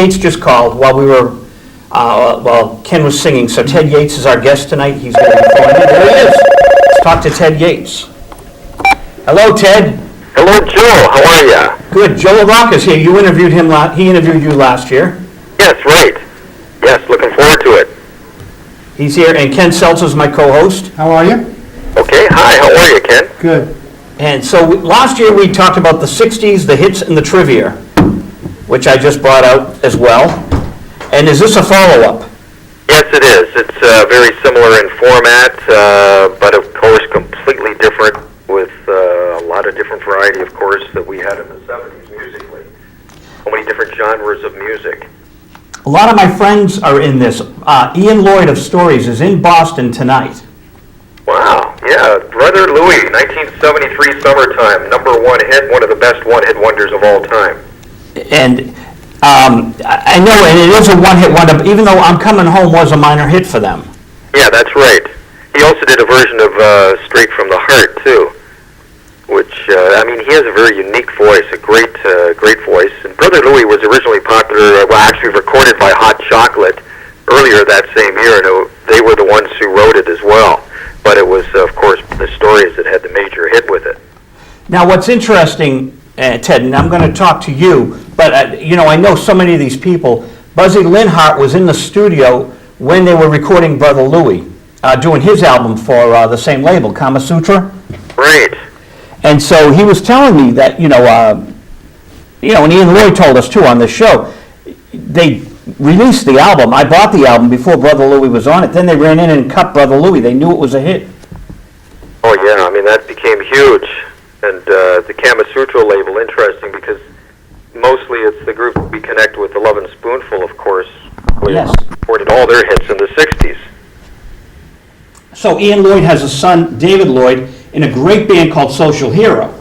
Yates just called while while Ken was singing. So Ted Yates is our guest tonight. He's going to be calling in. There he is. Let's talk to Ted Yates. Hello, Ted. Hello, Joe. How are you? Good. Joe LaRocca's here. You interviewed him. He interviewed you last year. Yes, right. Yes, looking forward to it. He's here, and Ken Selcer's my co-host. How are you? Okay. Hi. How are you, Ken? Good. And so last year we talked about the 60s, the hits, and the trivia, which I just brought out as well. And is this a follow-up? Yes, it is. It's very similar in format, but of course completely different with a lot of different variety, of course, that we had in the 70s musically. So many different genres of music. A lot of my friends are in this. Ian Lloyd of Stories is in Boston tonight. Wow. Yeah. Brother Louie, 1973 Summertime, #1 hit, one of the best one-hit wonders of all time. And I know, and it is a one-hit wonder, even though I'm Coming Home was a minor hit for them. Yeah, that's right. He also did a version of Straight from the Heart, too, which, he has a very unique voice, a great voice. And Brother Louie was originally popular, actually recorded by Hot Chocolate earlier that same year, and they were the ones who wrote it as well. But it was, of course, the Stories that had the major hit with it. Now, what's interesting, Ted, and I'm going to talk to you, but, I know so many of these people. Buzzy Linhart was in the studio when they were recording Brother Louie, doing his album for the same label, Kama Sutra. Right. And so he was telling me that, and Ian Lloyd told us, too, on this show, they released the album. I bought the album before Brother Louie was on it. Then they ran in and cut Brother Louie. They knew it was a hit. Oh, yeah. That became huge. And the Kama Sutra label, interesting, because mostly it's the group we connect with, the Love and Spoonful, of course, who Yes. recorded all their hits in the 60s. So Ian Lloyd has a son, David Lloyd, in a great band called Social Hero.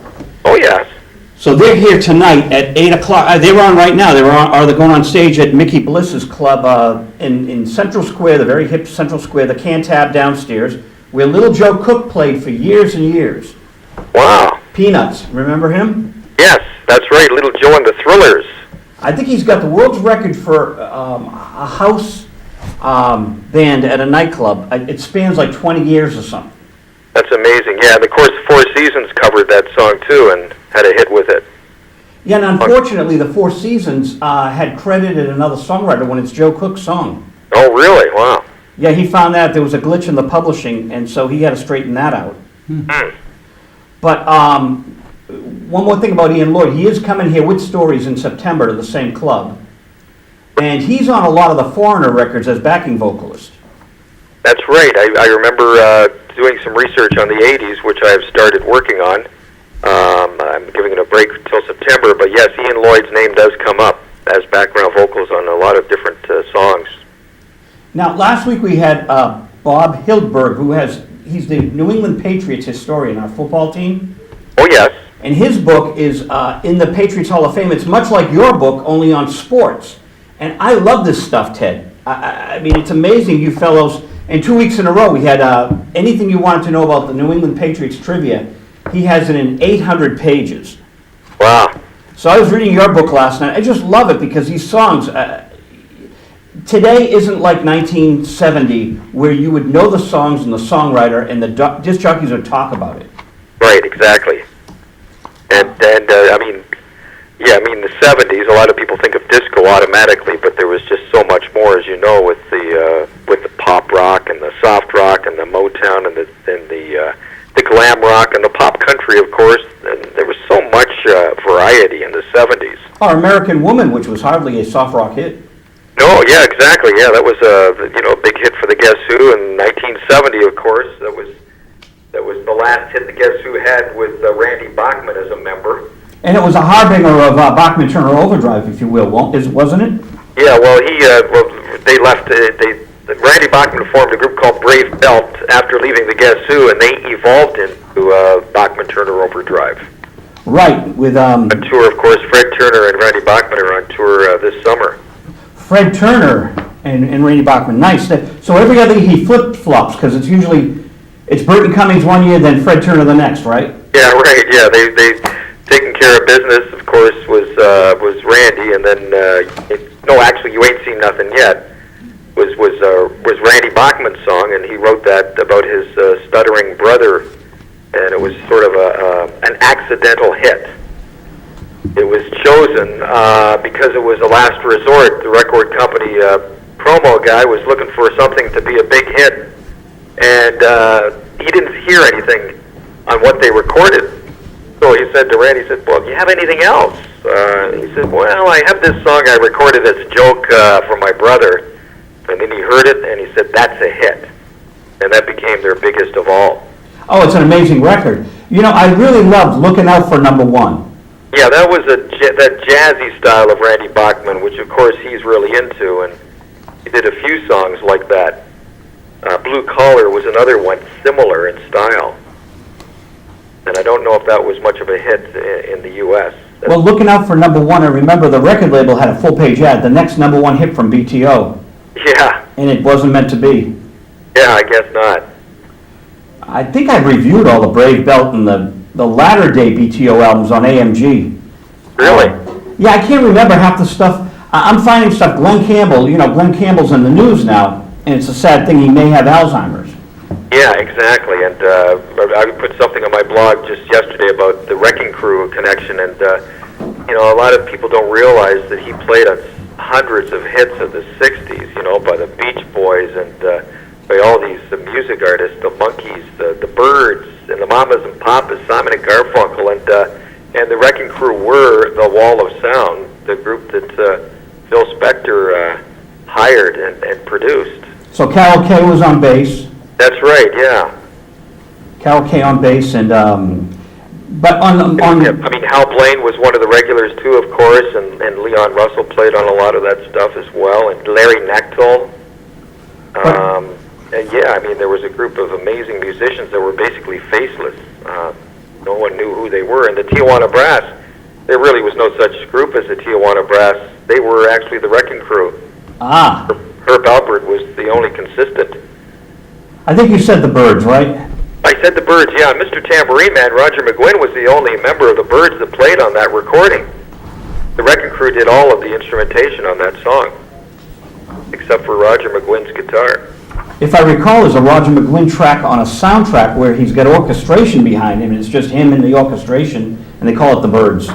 Oh, yes. So they're here tonight at 8 o'clock. They're on right now. They're going on stage at Mickey Bliss's club in Central Square, the very hip Central Square, the Cantab downstairs, where Little Joe Cook played for years and years. Wow. Peanuts, remember him? Yes, that's right, Little Joe and the Thrillers. I think he's got the world's record for a house band at a nightclub. It spans like 20 years or something. That's amazing. Yeah, and of course, Four Seasons covered that song too and had a hit with it. Yeah, and unfortunately, the Four Seasons had credited another songwriter when it's Joe Cook's song. Oh, really? Wow. Yeah, he found out there was a glitch in the publishing, and so he had to straighten that out. But one more thing about Ian Lloyd, he is coming here with Stories in September to the same club, and he's on a lot of the Foreigner records as backing vocalist. That's right. I remember doing some research on the 80s, which I have started working on. I'm giving it a break until September, but yes, Ian Lloyd's name does come up as background vocals on a lot of different songs. Now, last week we had Bob Hildberg, he's the New England Patriots historian, our football team. Oh, yes. And his book is in the Patriots Hall of Fame. It's much like your book, only on sports. And I love this stuff, Ted. It's amazing, you fellows. And 2 weeks in a row, we had anything you wanted to know about the New England Patriots trivia. He has it in 800 pages. Wow. So I was reading your book last night. I just love it because these songs, today isn't like 1970 where you would know the songs and the songwriter and the disc jockeys would talk about it. Right, exactly. And the 70s, a lot of people think of disco automatically, but there was just so much more, as you know, with the pop rock and the soft rock and the Motown and the glam rock and the pop country, of course. And there was so much variety in the 70s. Or American Woman, which was hardly a soft rock hit. No, yeah, exactly. Yeah, that was a big hit for the Guess Who in 1970, of course. That was the last hit the Guess Who had with Randy Bachman as a member. And it was a harbinger of Bachman Turner Overdrive, if you will, wasn't it? Yeah, well, they left. Randy Bachman formed a group called Brave Belt after leaving the Guess Who, and they evolved into Bachman Turner Overdrive. Right, with on tour, of course. Fred Turner and Randy Bachman are on tour this summer. Fred Turner and Randy Bachman, nice. So every other he flip-flops because it's Burton Cummings one year, then Fred Turner the next, right? Yeah, right. Yeah, they taking care of business, of course, was Randy, and then no, actually, You Ain't Seen Nothing Yet was Randy Bachman's song, and he wrote that about his stuttering brother, and it was sort of an accidental hit. It was chosen because it was a last resort. The record company promo guy was looking for something to be a big hit, and he didn't hear anything on what they recorded. So he said to Randy, he said, well, do you have anything else? He said, well, I have this song I recorded as a joke for my brother. And then he heard it, and he said, that's a hit. And that became their biggest of all. Oh, it's an amazing record. You know, I really loved Looking Out for Number One. Yeah, that was that jazzy style of Randy Bachman, which of course he's really into, and he did a few songs like that. Blue Collar was another one similar in style. And I don't know if that was much of a hit in the U.S. Well, Looking Out for Number One, I remember the record label had a full-page ad, the next number one hit from BTO. Yeah. And it wasn't meant to be. Yeah, I guess not. I think I reviewed all the Brave Belt and the latter-day BTO albums on AMG. Really? Yeah, I can't remember half the stuff. I'm finding stuff, Glenn Campbell, you know, Glenn Campbell's in the news now, and it's a sad thing, he may have Alzheimer's. Yeah, exactly. And I put something on my blog just yesterday about the Wrecking Crew connection, and you know, a lot of people don't realize that he played on hundreds of hits of the 60s, you know, by the Beach Boys and by all these music artists, the Monkees, the Byrds, and the Mamas and Papas, Simon and Garfunkel, and the Wrecking Crew were the Wall of Sound, the group that Phil Spector hired and produced. So Carol Kay was on bass. That's right, yeah. Carol Kay on bass, and but on I mean, Hal Blaine was one of the regulars too, of course, and Leon Russell played on a lot of that stuff as well, and Larry Knechtel. And yeah, I mean, there was a group of amazing musicians that were basically faceless. No one knew who they were. And the Tijuana Brass, there really was no such group as the Tijuana Brass. They were actually the Wrecking Crew. Ah. Herb Alpert was the only consistent. I think you said the Byrds, right? I said the Byrds, yeah. Mr. Tambourine Man, Roger McGuinn, was the only member of the Byrds that played on that recording. The Wrecking Crew did all of the instrumentation on that song, except for Roger McGuinn's guitar. If I recall, there's a Roger McGuinn track on a soundtrack where he's got orchestration behind him, and it's just him and the orchestration, and they call it the Byrds.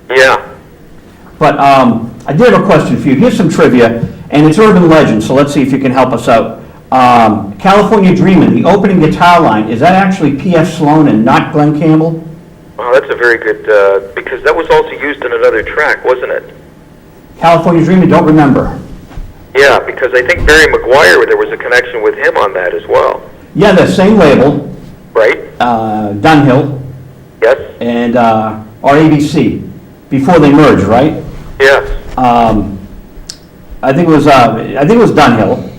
Yeah. But I did have a question for you. Here's some trivia, and it's urban legend, so let's see if you can help us out. California Dreamin', the opening guitar line, is that actually P.F. Sloan and not Glenn Campbell? Oh, that's a very good, because that was also used in another track, wasn't it? California Dreamin', don't remember. Yeah, because I think Barry McGuire, there was a connection with him on that as well. Yeah, the same label. Right? Dunhill. Yes. And, or ABC, before they merged, right? Yes. I think it was Dunhill.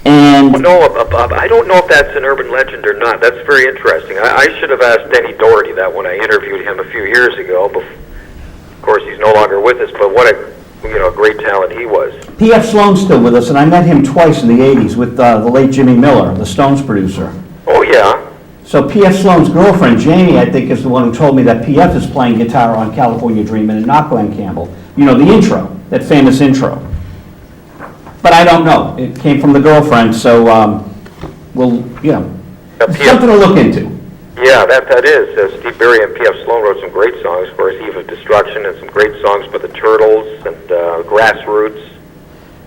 And I don't know if that's an urban legend or not. That's very interesting. I should have asked Denny Doherty that when I interviewed him a few years ago. Of course, he's no longer with us, but what a great talent he was. P.F. Sloan's still with us, and I met him twice in the 80s with the late Jimmy Miller, the Stones producer. Oh, yeah. So P.F. Sloan's girlfriend, Jamie, I think, is the one who told me that P.F. is playing guitar on California Dreamin' and not Glenn Campbell. You know, the intro, that famous intro. But I don't know. It came from the girlfriend, so something to look into. Yeah, that is. Steve Berry and P.F. Sloan wrote some great songs, of course, Eve of Destruction, and some great songs by the Turtles and Grassroots.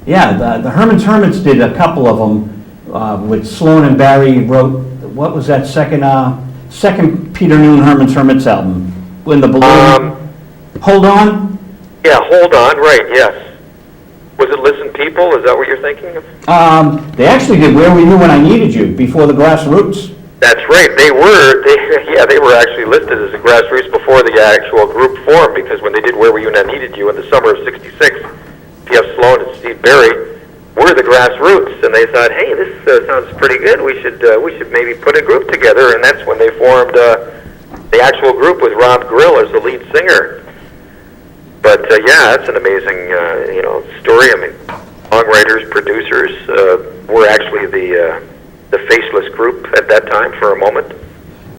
Yeah, the Herman's Hermits did a couple of them with Sloan and Barry wrote, what was that second Peter Noon Herman's Hermits album? When the balloon... Hold On? Yeah, Hold On, right, yes. Was it Listen People? Is that what you're thinking of? They actually did Where We Knew When I Needed You before the Grassroots. That's right. They were actually listed as the Grassroots before the actual group formed, because when they did Where We Knew When I Needed You in the summer of '66, P.F. Sloan and Steve Berry were the Grassroots, and they thought, hey, this sounds pretty good. We should maybe put a group together, and that's when they formed the actual group with Rob Grill as the lead singer. But yeah, that's an amazing story. I mean, songwriters, producers were actually the faceless group at that time for a moment.